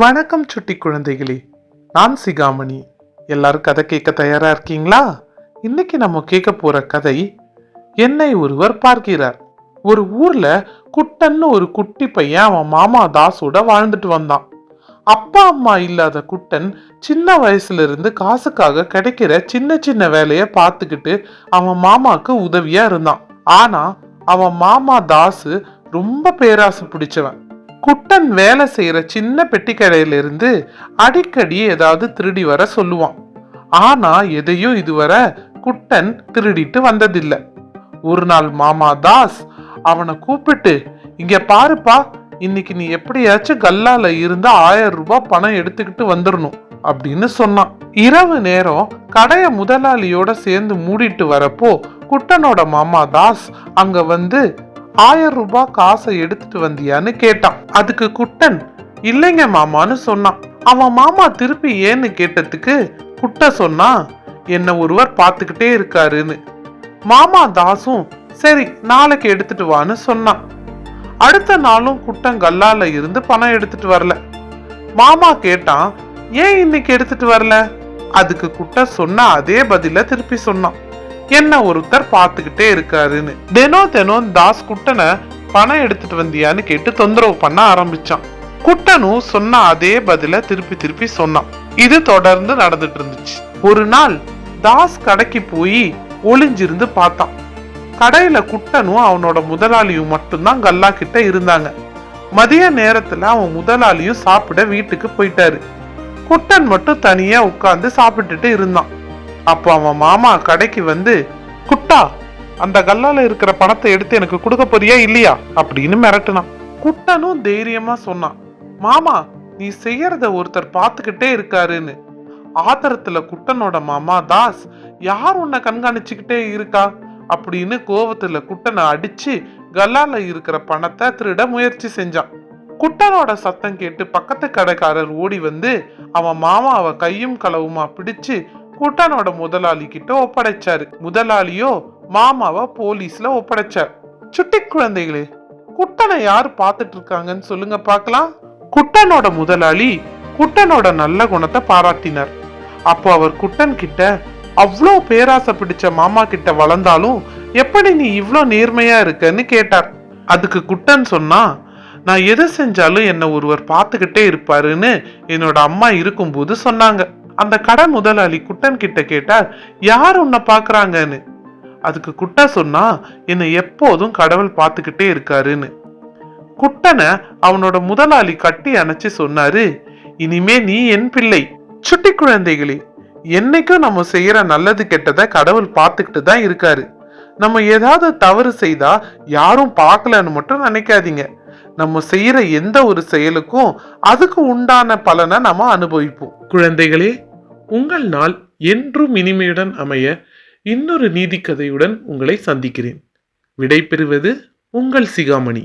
வணக்கம் சுட்டி குழந்தைகளே, நான் சிகாமணி. எல்லாரும் கதை கேட்க தயாரா இருக்கீங்களா? இன்னைக்கு நம்ம கேட்க போற கதை, என்னை ஒருவர் பார்க்கிறார். ஒரு ஊர்ல குட்டன்னு ஒரு குட்டி பையன் அவன் மாமா தாஸோட வாழ்ந்துட்டு வந்தான். அப்பா அம்மா இல்லாத குட்டன் சின்ன வயசுல இருந்து காசுக்காக கிடைக்கிற சின்ன சின்ன வேலைய பார்த்துக்கிட்டு அவன் மாமாக்கு உதவியா இருந்தான். ஆனா அவன் மாமா தாசு ரொம்ப பேராசை பிடிச்சவன். குட்டன் வேலை செய்யற சின்ன பெட்டி கடையில இருந்து அடிக்கடி ஏதாவது திருடி வர சொல்லுவான். ஆனா எதையும் இதுவரை குட்டன் திருடிட்டு வந்ததில்லை. ஒரு நாள் மாமா தாஸ் அவனை கூப்பிட்டு, இங்க பாருப்பா, இன்னைக்கு நீ எப்படியாச்சும் கல்லால இருந்து 1000 ரூபாய் பணம் எடுத்துக்கிட்டு வந்துடணும் அப்படின்னு சொன்னான். இரவு நேரம் கடைய முதலாளியோட சேர்ந்து மூடிட்டு வரப்போ குட்டனோட மாமா தாஸ் அங்க வந்து 1000 ரூபாய் காசை எடுத்துட்டு வந்தியான்னு கேட்டான். அதுக்கு குட்டன் இல்லைங்க மாமான்னு சொன்னான். அவன் மாமா திருப்பி ஏன்னு கேட்டதுக்கு குட்ட சொன்னா, என்ன ஒருவர் பார்த்துக்கிட்டே இருக்காருன்னு. மாமா தாசும் சரி நாளைக்கு எடுத்துட்டு வான்னு சொன்னான். அடுத்த நாளும் குட்டன் கல்லால இருந்து பணம் எடுத்துட்டு வரல. மாமா கேட்டான், ஏன் இன்னைக்கு எடுத்துட்டு வரல? அதுக்கு குட்ட சொன்ன அதே பதில திருப்பி சொன்னான், என்ன ஒருத்தர் பார்த்துக்கிட்டே இருக்காருன்னு. தினம் தாஸ் குட்டனை பணம் எடுத்துட்டு வந்தியான்னு கேட்டு தொந்தரவு பண்ண ஆரம்பிச்சான். குட்டனும் சொன்ன அதே பதில திருப்பி சொன்னான். இது தொடர்ந்து நடந்துட்டு இருந்துச்சு. ஒரு நாள் தாஸ் கடைக்கு போய் ஒளிஞ்சிருந்து பார்த்தான். கடையில குட்டனும் அவனோட முதலாளியும் மட்டும்தான் கல்லா கிட்ட இருந்தாங்க. மதிய நேரத்துல அவன் முதலாளியும் சாப்பிட வீட்டுக்கு போயிட்டாரு. குட்டன் மட்டும் தனியா உட்கார்ந்து சாப்பிட்டுட்டு இருந்தான். அப்போ அவன் மாமா கடைக்கு வந்து, குட்டா, அந்த கல்லால இருக்கிற பணத்தை எடுத்து எனக்கு கொடுக்க போறியா இல்லையா அப்படின்னு மிரட்டினான். குட்டனும் தைரியமா சொன்னான், மாமா நீ செய்யறத ஒருத்தர் பார்த்துக்கிட்டே இருக்காருன்னு. ஆத்திரத்துல குட்டனோட மாமா தாஸ், யார் உன்னை கண்காணிச்சுக்கிட்டே இருக்கா அப்படின்னு கோவத்துல குட்டனை அடிச்சு கல்லால இருக்கிற பணத்தை திருட முயற்சி செஞ்சான். குட்டனோட சத்தம் கேட்டு பக்கத்து கடைக்காரர் ஓடி வந்து அவன் மாமாவை கையும் களவுமா பிடிச்சு குட்டனோட முதலாளி கிட்ட ஒப்படைச்சாரு. முதலாளியோ மாமாவை போலீஸ்ல ஒப்படைச்சார். சுட்டி குழந்தைகளே, குட்டனை யாரு பார்த்துட்டு இருக்காங்கன்னு சொல்லுங்க பார்க்கலாம். குட்டனோட முதலாளி குட்டனோட நல்ல குணத்தை பாராட்டினார். அப்போ அவர் குட்டன் கிட்ட, அவ்வளோ பேராசை பிடிச்ச மாமா கிட்ட வளர்ந்தாலும் எப்படி நீ இவ்வளோ நேர்மையா இருக்கன்னு கேட்டார். அதுக்கு குட்டன் சொன்னா, நான் எது செஞ்சாலும் என்ன ஒருவர் பார்த்துக்கிட்டே இருப்பாருன்னு என்னோட அம்மா இருக்கும்போது சொன்னாங்க. அந்த கடை முதலாளி குட்டன் கிட்ட கேட்டார், யார் உன்னை பாக்குறாங்கன்னு. அதுக்கு குட்ட சொன்னா, என்னை எப்போதும் கடவுள் பார்த்துக்கிட்டே இருக்காருன்னு. குட்டனை அவனோட முதலாளி கட்டி அணைச்சு சொன்னாரு, இனிமே நீ என் பிள்ளை. சுட்டி குழந்தைகளே, என்னைக்கும் நம்ம செய்யற நல்லது கெட்டதை கடவுள் பார்த்துக்கிட்டு தான் இருக்காரு. நம்ம ஏதாவது தவறு செய்தா யாரும் பார்க்கலன்னு மட்டும் நினைக்காதீங்க. நம்ம செய்யற எந்த ஒரு செயலுக்கும் அதுக்கு உண்டான பலனை நம்ம அனுபவிப்போம். குழந்தைகளே, உங்கள் நாள் என்றும் இனிமையுடன் அமைய இன்னொரு நீதி கதையுடன் உங்களை சந்திக்கிறேன். விடை பெறுவது உங்கள் சிகாமணி.